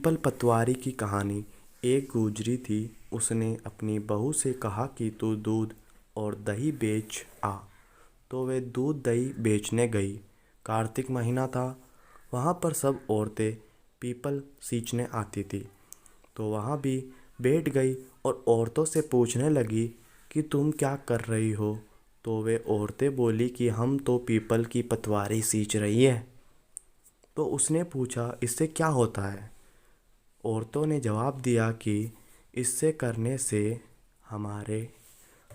People पतवारी की कहानी। एक गुजरी थी। उसने अपनी बहू से कहा कि तू दूध और दही बेच आ। तो वे दूध दही बेचने गई। कार्तिक महीना था। वहाँ पर सब औरतें पीपल सींचने आती थी। तो वहाँ भी बैठ गई और औरतों से पूछने लगी कि तुम क्या कर रही हो। तो वे औरतें बोली कि हम तो पीपल की पतवारी सींच रही है। तो उसने पूछा इससे क्या होता है। औरतों ने जवाब दिया कि इससे करने से हमारे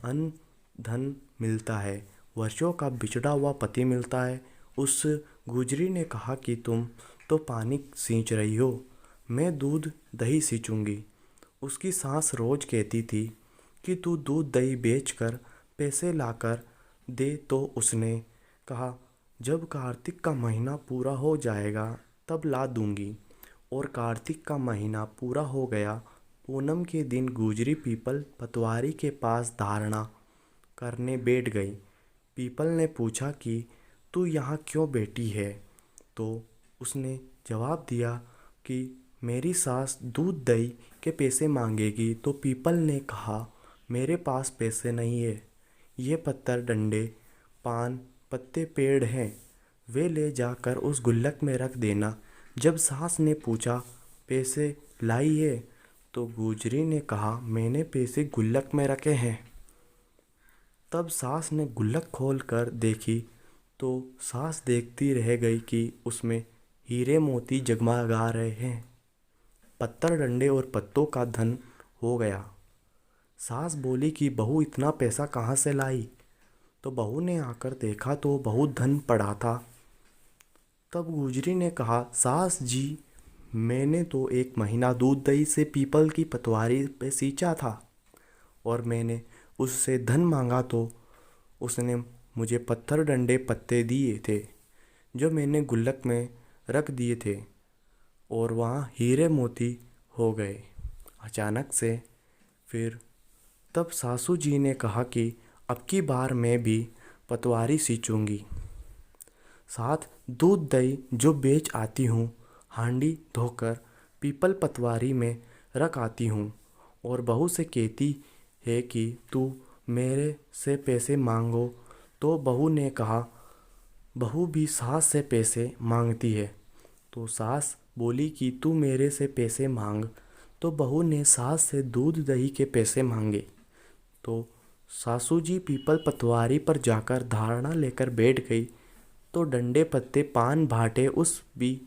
अन्न धन मिलता है, वर्षों का बिछड़ा हुआ पति मिलता है। उस गुजरी ने कहा कि तुम तो पानी सींच रही हो, मैं दूध दही सींचूंगी। उसकी सास रोज कहती थी कि तू दूध दही बेचकर पैसे लाकर दे। तो उसने कहा जब कार्तिक का महीना पूरा हो जाएगा तब ला दूंगी। और कार्तिक का महीना पूरा हो गया। पूनम के दिन गुजरी पीपल पतवारी के पास धारणा करने बैठ गई। पीपल ने पूछा कि तू यहाँ क्यों बैठी है। तो उसने जवाब दिया कि मेरी सास दूध दही के पैसे मांगेगी। तो पीपल ने कहा मेरे पास पैसे नहीं है, ये पत्थर डंडे पान पत्ते पेड़ हैं, वे ले जाकर उस गुल्लक में रख देना। जब सास ने पूछा पैसे लाई है, तो गुजरी ने कहा मैंने पैसे गुल्लक में रखे हैं। तब सास ने गुल्लक खोल कर देखी तो सास देखती रह गई कि उसमें हीरे मोती जगमगा रहे हैं। पत्थर डंडे और पत्तों का धन हो गया। सास बोली कि बहू इतना पैसा कहाँ से लाई। तो बहू ने आकर देखा तो बहुत धन पड़ा था। तब गुजरी ने कहा सास जी, मैंने तो एक महीना दूध दही से पीपल की पतवारी पे सींचा था और मैंने उससे धन मांगा तो उसने मुझे पत्थर डंडे पत्ते दिए थे जो मैंने गुल्लक में रख दिए थे और वहाँ हीरे मोती हो गए अचानक से। फिर तब सासू जी ने कहा कि अब की बार मैं भी पतवारी सींचूंगी, साथ दूध दही जो बेच आती हूँ हांडी धोकर पीपल पतवारी में रख आती हूँ। और बहू से कहती है कि तू मेरे से पैसे मांगो। तो बहू ने कहा बहू भी सास से पैसे मांगती है। तो सास बोली कि तू मेरे से पैसे मांग। तो बहू ने सास से दूध दही के पैसे मांगे। तो सासू जी पीपल पतवारी पर जाकर धारणा लेकर बैठ गई। तो डंडे पत्ते पान भाटे उस भी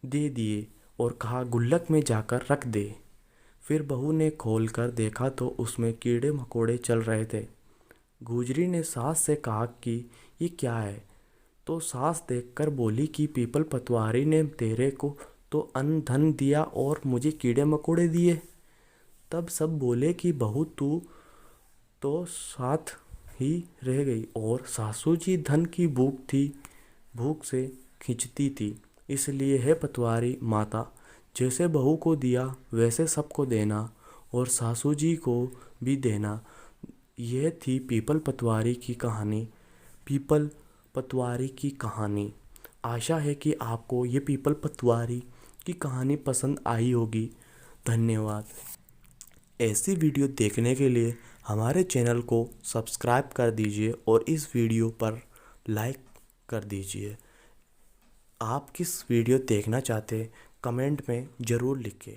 दे दिए और कहा गुल्लक में जाकर रख दे। फिर बहू ने खोल कर देखा तो उसमें कीड़े मकोड़े चल रहे थे। गुजरी ने सास से कहा कि ये क्या है। तो सास देखकर बोली कि पीपल पतवारी ने तेरे को तो अन्न धन दिया और मुझे कीड़े मकोड़े दिए। तब सब बोले कि बहू तू तो साथ ही रह गई और सासू जी धन की भूख थी, भूख से खींचती थी। इसलिए है पतवारी माता, जैसे बहू को दिया वैसे सबको देना और सासू जी को भी देना। यह थी पीपल पतवारी की कहानी। पीपल पतवारी की कहानी। आशा है कि आपको ये पीपल पतवारी की कहानी पसंद आई होगी। धन्यवाद। ऐसी वीडियो देखने के लिए हमारे चैनल को सब्सक्राइब कर दीजिए और इस वीडियो पर लाइक कर दीजिए। आप किस वीडियो देखना चाहते कमेंट में ज़रूर लिखें।